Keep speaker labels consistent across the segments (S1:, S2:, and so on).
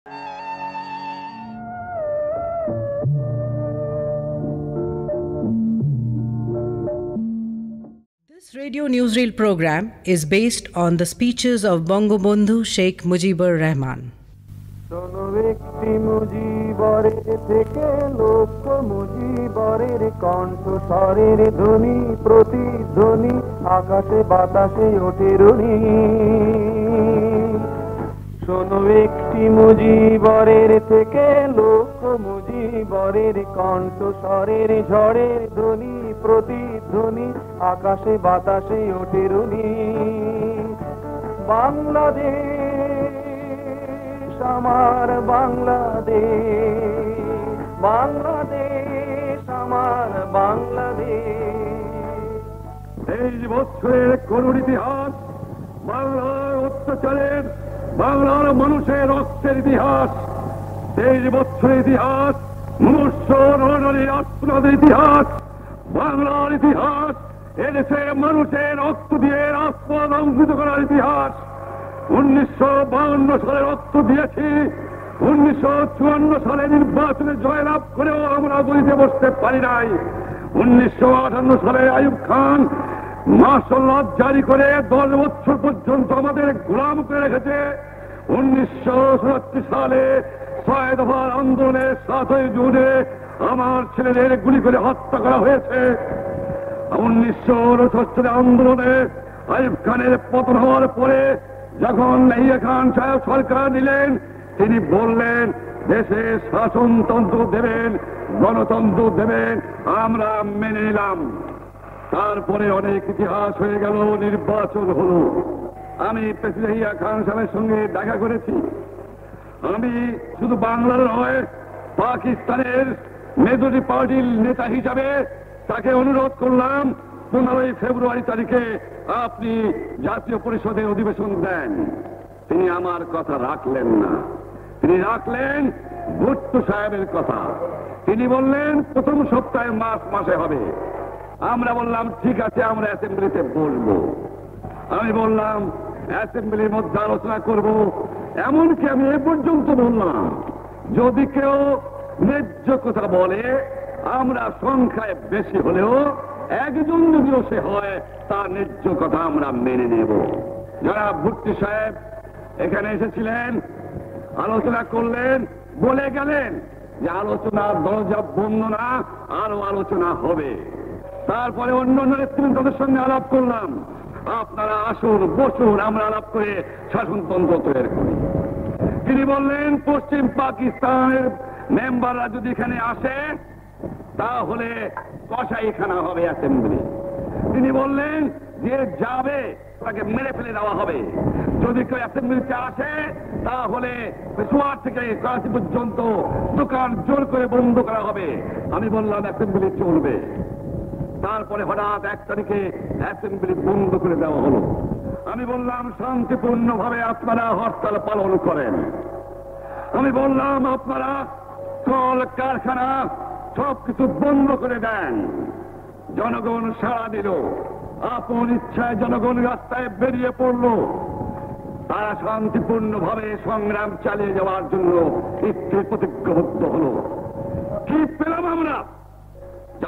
S1: This radio newsreel program is based on the speeches of Bangabandhu Sheikh Mujibur Rahman.
S2: শোনো ব্যক্তি মুজিবরের থেকে লক্ষ্য মুজিবরের কণ্ঠ স্বরের ধ্বনি প্রতিধ্বনি আকাশে বাতাসে ওঠে রুনি। শোনো ব্যক্তি মুজিবরের থেকে লক্ষ্য মুজিবরের কণ্ঠ স্বরের ঝড়ের ধ্বনি প্রতিধ্বনি আকাশে বাতাসে ওঠে রুনি। বাংলাদেশ আমার বাংলাদেশ, বাংলাদেশ আমার বাংলাদেশ।
S3: 23 বছরের করুণ ইতিহাস, বাংলার অত্যাচারের, বাংলার মানুষের রক্তের ইতিহাস। 23 বছরের ইতিহাস, মনুষ্য নরনারীর আত্মনাদের ইতিহাস, বাংলার ইতিহাস। এদেশে মানুষের রক্ত দিয়ে রাজপথ অঙ্কিত করার ইতিহাস। 1952 সালে রক্ত দিয়েছি, 1954 সালে নির্বাচনে জয়লাভ করেও আমরা গদিতে বসতে পারি নাই। 1958 সালে আইয়ুব খান মার্শাল ল জারি করে 10 বছর পর্যন্ত আমাদের গোলাম করে রেখেছে। 1967 সালে 6 দফার আন্দোলনের 7ই জুনে আমার ছেলেদের গুলি করে হত্যা করা হয়েছে। 1969 আন্দোলনে আইয়ুব খানের পতন হওয়ার পরে যখন ইয়াহিয়া খান সাহেব সরকার নিলেন, তিনি বললেন দেশে শাসনতন্ত্র দেবেন, গণতন্ত্র দেবেন, আমরা মেনে নিলাম। তারপরে অনেক ইতিহাস হয়ে গেল, নির্বাচন হলো। আমি প্রেসিডেন্ট ইয়াহিয়া খান সাহেবের সঙ্গে দেখা করেছি। আমি শুধু বাংলার নয়, পাকিস্তানের মেজরিটি পার্টির নেতা হিসাবে তাকে অনুরোধ করলাম 15 ফেব্রুয়ারি তারিখে আপনি জাতীয় পরিষদের অধিবেশন দেন। তিনি আমার কথা রাখলেন না, তিনি রাখলেন ভুট্টো সাহেবের কথা। তিনি বললেন প্রথম সপ্তাহে মাসে হবে। আমরা বললাম ঠিক আছে, আমরা অ্যাসেম্বলিতে বলবো। আমি বললাম অ্যাসেম্বলির মধ্যে আলোচনা করব। এমনকি আমি এ পর্যন্ত বললাম যদি কেউ ন্যায্য কথা বলে, আমরা সংখ্যায় বেশি হলেও একজন যদিও সে হয়, তার ন্যায্য কথা আমরা মেনে নেব। যারা ভুট্টো সাহেব এখানে এসেছিলেন, আলোচনা করলেন, বলে গেলেন যে আলোচনার দরজা বন্ধ না, আরো আলোচনা হবে। তারপরে অন্য নেতৃত্বের সঙ্গে আলাপ করলাম, আপনারা আসুন বসুন, আমরা আলাপ করে শাসনতন্ত্র তৈরি করি। তিনি বললেন পশ্চিম পাকিস্তানের মেম্বাররা যদি এখানে আসে তাহলে কসাইখানা হবে অ্যাসেম্বলি। তিনি বললেন যে যাবে তাকে মেরে ফেলে দেওয়া হবে। যদি কেউ অ্যাসেম্বলিতে আসে তাহলে পেশোয়ার থেকে করাচি পর্যন্ত দোকান জোর করে বন্ধ করা হবে। আমি বললাম অ্যাসেম্বলি চলবে। তারপরে হঠাৎ 1 তারিখে অ্যাসেম্বলি বন্ধ করে দেওয়া হলো। আমি বললাম শান্তিপূর্ণভাবে আপনারা হরতাল পালন করেন। আমি বললাম আপনারা কল কারখানা সবকিছু বন্ধ করে দেন। জনগণ সাড়া দিল, আপন ইচ্ছায় জনগণ রাস্তায় বেরিয়ে পড়ল। তারা শান্তিপূর্ণভাবে সংগ্রাম চালিয়ে যাওয়ার জন্য স্থির প্রতিজ্ঞাবদ্ধ হল। কি পেলাম আমরা?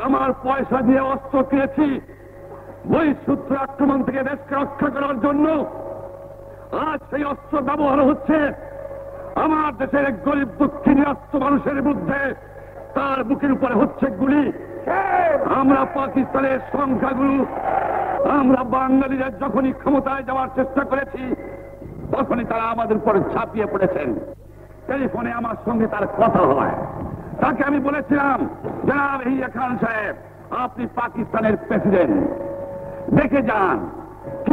S3: আমার পয়সা দিয়ে অস্ত্র কিনেছি বহিঃশত্রু আক্রমণ থেকে দেশকে রক্ষা করার জন্য। আজ সেই অস্ত্র ব্যবহার হচ্ছে আমার দেশের গরিব দুঃখী রাষ্ট্র মানুষের বিরুদ্ধে। তার বুকের উপরে হচ্ছে গুলি। আমরা পাকিস্তানের সংখ্যাগুলো, আমরা বাঙালিরা যখনই ক্ষমতায় যাওয়ার চেষ্টা করেছি তখনই তারা আমাদের উপরে ঝাঁপিয়ে পড়েছেন। টেলিফোনে আমার সঙ্গে তার কথা হয়। তাকে আমি বলেছিলাম, জনাব ইয়াহিয়া খান সাহেব, আপনি পাকিস্তানের প্রেসিডেন্ট, দেখে যান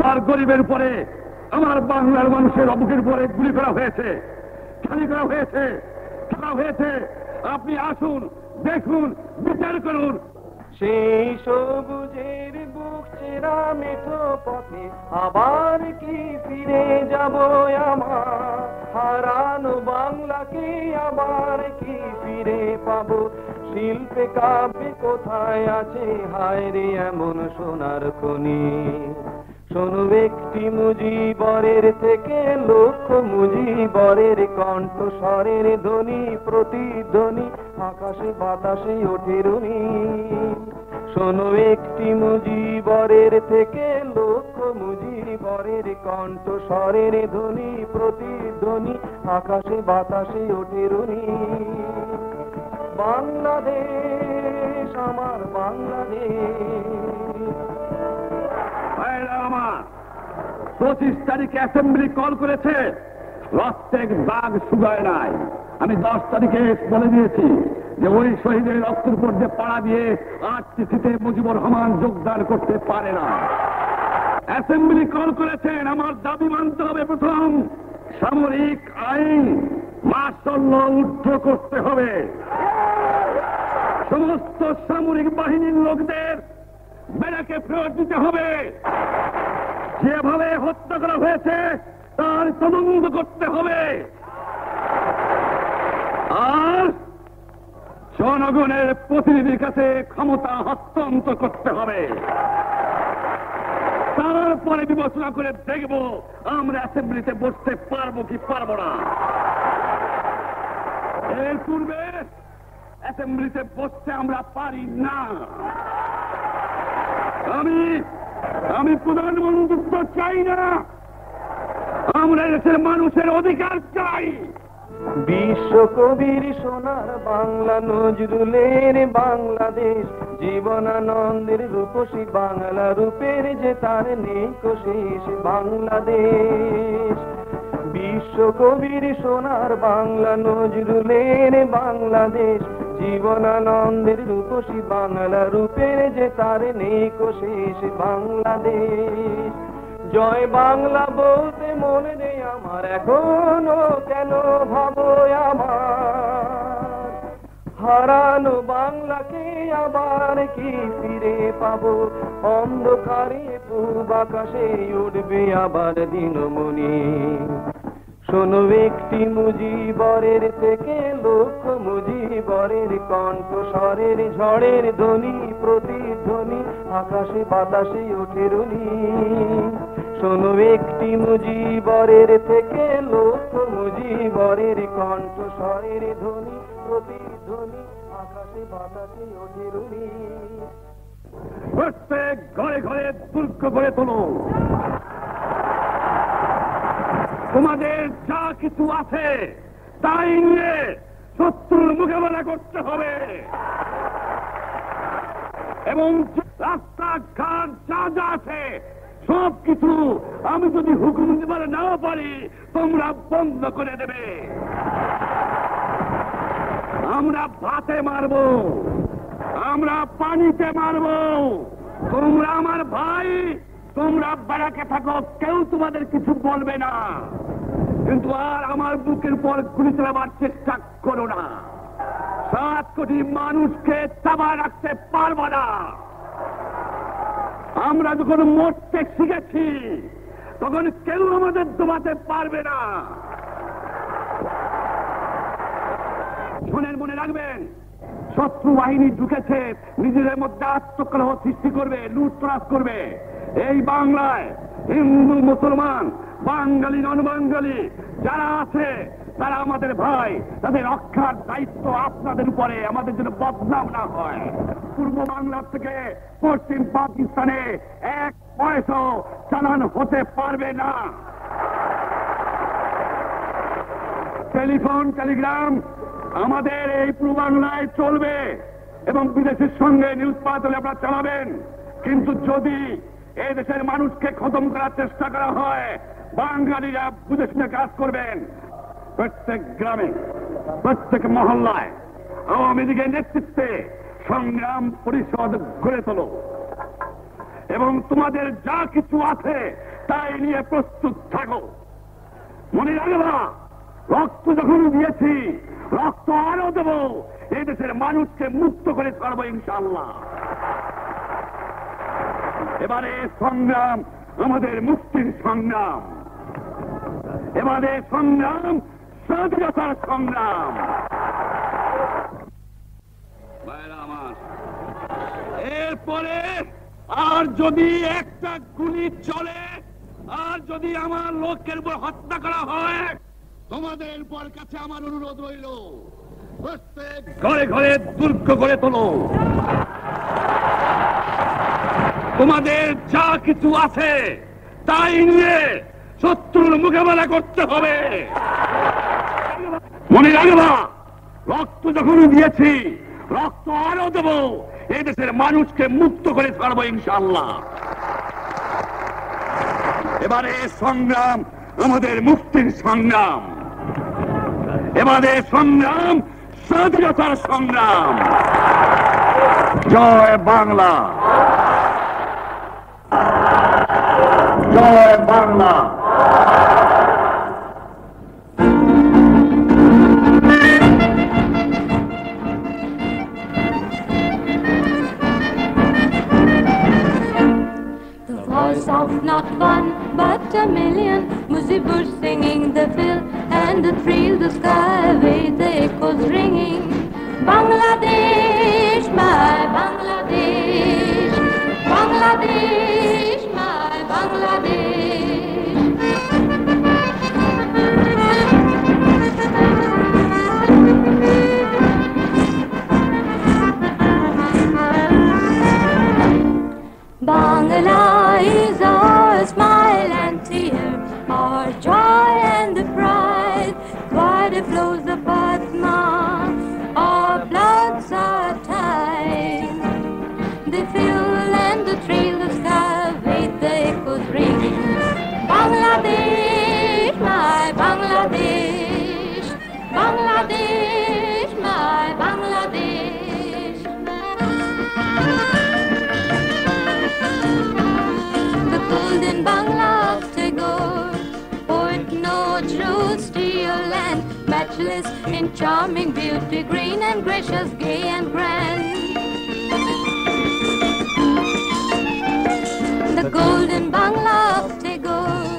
S3: আর গরিবের উপরে, আমার বাংলার মানুষের বুকের উপরে গুলি করা হয়েছে, খালি করা হয়েছে, খেলা হয়েছে। আপনি আসুন, দেখুন, বিচার করুন।
S2: সেই সবুজের বুক চেরা মেঠো পথে আবার কি ফিরে যাব আমার? হারানো বাংলাকে আবার কি ফিরে পাবো? শিল্পে কাব্যে কোথায় আছে হায় রে এমন সোনার খনি? শোনো একটি মুজিবরের থেকে লক্ষ মুজিবরের কণ্ঠস্বরের ধ্বনি প্রতিধ্বনি আকাশে বাতাসে ওঠে রুনি। শোনো একটি মুজিবরের থেকে লক্ষ মুজিবরের কণ্ঠস্বরের ধ্বনি প্রতিধ্বনি আকাশে বাতাসে ওঠে রুনি। বাংলাদেশ আমার বাংলাদেশ।
S3: আমার 25 তারিখে অ্যাসেম্বলি কল করেছে, রক্তের দাগ শুকায় নাই। আমি 10 তারিখে বলে দিয়েছি যে ওই শহীদের রক্তের উপর যে পাড়া দিয়ে আরটিসিতে মুজিবুর রহমান যোগদান করতে পারে না। অ্যাসেম্বলি কল করেছেন, আমার দাবি মানতে হবে। প্রথম, সামরিক আইন মার্শাল ল উদ্ধ করতে হবে। সমস্ত সামরিক বাহিনীর লোকদের ব্যারাকে ফেরত দিতে হবে। যেভাবে হত্যা করা হয়েছে তার তদন্ত করতে হবে। আর জনগণের প্রতিনিধির কাছে ক্ষমতা হস্তান্তর করতে হবে। তারপরে বিবেচনা করে দেখব আমরা অ্যাসেম্বলিতে বসতে পারবো কি পারবো না। এর পূর্বে অ্যাসেম্বলিতে বসতে আমরা পারি না। আমি প্রধানমন্ত্রী চাই না, আমরা দেশের মানুষের অধিকার চাই।
S2: বিশ্বকবির সোনার বাংলা নজরুলের বাংলাদেশ, জীবনানন্দের রূপসী বাংলা রূপের যে তার নেই শেষ বাংলাদেশ। বিশ্বকবির সোনার বাংলা নজরুলের বাংলাদেশ, জীবনানন্দের রূপসী বাংলা রূপের যে তার নেই শেষ বাংলাদেশ। জয় বাংলা বলতে মনে নেই আমার এখনো, কেন ভাবো আমার হারানো বাংলাকে আবার কি ফিরে পাবো? অন্ধকারে পূব আকাশে উঠবে আবার দিনমণি। শোনো একটি মুজিবরের থেকে লক্ষ মুজিবরের কণ্ঠস্বরের ঝড়ের ধ্বনি প্রতিধ্বনি আকাশে বাতাসে ওঠে রুনি। শোনো একটি মুজিবরের থেকে লক্ষ মুজিবরের কণ্ঠস্বরের ধ্বনি প্রতিধ্বনি আকাশে বাতাসে ওঠে রুনি।
S3: প্রত্যেক ঘরে ঘরে দুর্গ গড়ে তোলো। তোমাদের যা কিছু আছে তাই নিয়ে শত্রুর মোকাবেলা করতে হবে এবং রাস্তাঘাট যা যা আছে সব কিছু আমি যদি হুকুম দিতে নাও পারি তোমরা বন্ধ করে দেবে। আমরা ভাতে মারবো, আমরা পানিতে মারবো। তোমরা আমার ভাই, তোমরা বাড়াকে থাকো, কেউ তোমাদের কিছু বলবে না, কিন্তু আর আমার বুকের উপর গুলি চালাবার চেষ্টা করো না। 7 কোটি মানুষকে চাপা রাখতে পারবো না। আমরা যখন মরতে শিখেছি তখন কেউ আমাদের দমাতে পারবে না। শোনেন, মনে রাখবেন, শত্রু বাহিনী ঢুকেছে, নিজেদের মধ্যে আত্মকলহ সৃষ্টি করবে, লুটতরাজ করবে। এই বাংলায় হিন্দু মুসলমান বাঙালি নন বাঙালি যারা আছে তারা আমাদের ভাই, তাদের রক্ষার দায়িত্ব আপনাদের উপরে, আমাদের জন্য বদনাম না হয়। পূর্ব বাংলা থেকে পশ্চিম পাকিস্তানে 1 পয়সা চালান হতে পারবে না। টেলিফোন টেলিগ্রাম আমাদের এই পূর্ব বাংলায় চলবে এবং বিদেশের সঙ্গে নিউজ পাঠালে আপনারা চালাবেন, কিন্তু যদি এই দেশের মানুষকে খতম করার চেষ্টা করা হয় বাঙালিরা বুঝে শুনে কাজ করবেন। প্রত্যেক গ্রামে প্রত্যেক মহল্লায় আওয়ামী লীগের নেতৃত্বে সংগ্রাম পরিষদ গড়ে তোলো এবং তোমাদের যা কিছু আছে তাই নিয়ে প্রস্তুত থাকো। মনে রাখবা, রক্ত যখন দিয়েছি রক্ত আরো দেবো, এই দেশের মানুষকে মুক্ত করে ছাড়বো ইনশাআল্লাহ। এবারে সংগ্রাম আমাদের মুক্তির সংগ্রাম, এবারে সংগ্রাম স্বাধীনতার সংগ্রাম। এরপরে আর যদি একটা গুলি চলে, আর যদি আমার লোকের উপর হত্যা করা হয়, তোমাদের উপর কাছে আমার অনুরোধ রইল, প্রত্যেক ঘরে ঘরে দুর্গ গড়ে তোলো। তোমাদের যা কিছু আছে তাই নিয়ে শত্রুর মোকাবেলা করতে হবে। মনে রাখবা, রক্ত যখন দিয়েছি, রক্ত আরো দেবো। এই দেশের মানুষকে মুক্ত করে ছাড়বো ইনশাআল্লাহ। এবারে সংগ্রাম আমাদের মুক্তির সংগ্রাম, এবারে সংগ্রাম স্বাধীনতার সংগ্রাম। জয় বাংলা, জয় Bangla.
S4: Of not one but a million Mujibur singing the fill and the thrill, the skyway, the echoes ringing. Bangladesh, my Bangladesh, Bangladesh, my Bangladesh. Bangla is our smile and tear, our joy and the pride. Wide flows the Padma, our bloods are tied. The fuel and the trail, the sky, wait, the echoes ringing. Bangladesh, my Bangladesh, Bangladesh, my Bangladesh. Golden Bangla of Tagore, poet Nazrul, to your land, matchless in charming beauty, green and gracious, gay and grand. The Golden Bangla of Tagore,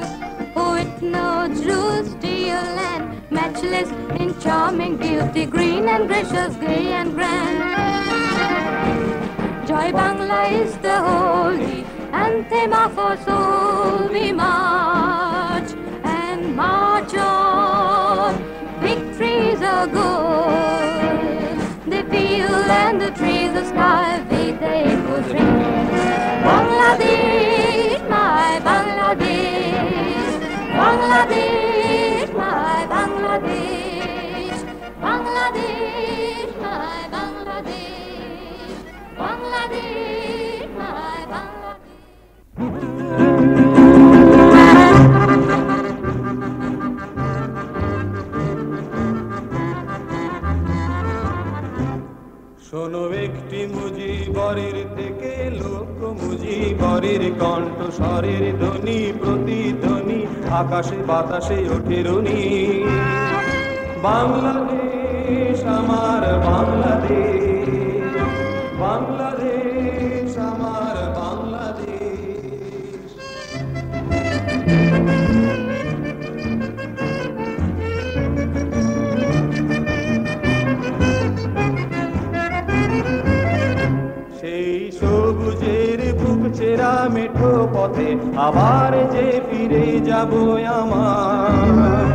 S4: poet Nazrul, to your land, matchless in charming beauty, green and gracious, gay and grand. Joy Bangla is the holy anthem of our soul. We march and march on, victories are goal. The field and the trees, the sky, the echoes ring. Bangladesh, my Bangladesh, Bangladesh, my Bangladesh, Bangladesh, my Bangladesh, Bangladesh, my Bangladesh.
S2: শোনো একটি মুজিবরের থেকে লোক মুজিবরের কণ্ঠ স্বরের ধ্বনি প্রতিধ্বনি আকাশে বাতাসে ওঠে রুনি। বাংলাদেশ আমার বাংলাদেশ, বাংলাদেশ আমার বাংলাদেশ। সেই সবুজের বুক চেরা মেঠো পথে আবার যে ফিরে যাব আমার,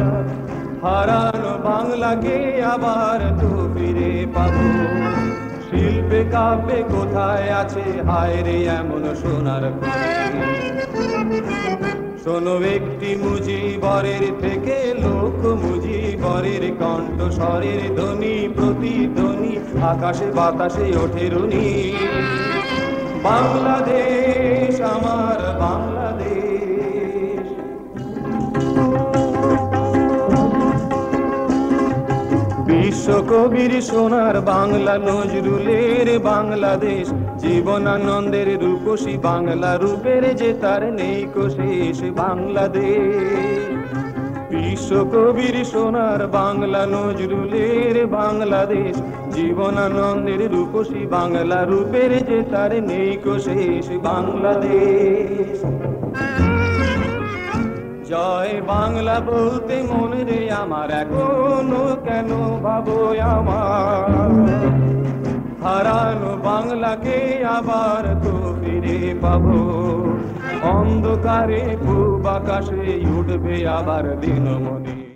S2: হারানো বাংলাকে আবার তো ফিরে পাবো। শিল্পে কাব্যে কোথায় আছে হায় রে এমন সোনার খনি। শোনো একটি মুজিবরের থেকে লোক মুজিবরের কণ্ঠ স্বরের ধ্বনি প্রতিধ্বনি আকাশে বাতাসে ওঠে রুনি। বাংলাদেশ আমার বাংলাদেশ। বিশ্বকবির সোনার বাংলা নজরুলের বাংলাদেশ, জীবনানন্দের রূপসী বাংলা রূপের যে তার নেই শেষ বাংলাদেশ। বিশ্বকবির সোনার বাংলা নজরুলের বাংলাদেশ, জীবনানন্দের রূপসী বাংলা রূপের যে তার নেই শেষ বাংলাদেশ। জয় বাংলা বলতে মনে রে আমার এখনো কেন ভাবো আমার, হারানো বাংলাকে আবার তো ফিরে ফিরে পাবো। অন্ধকারে পূব আকাশে উঠবে আবার দিনমণি।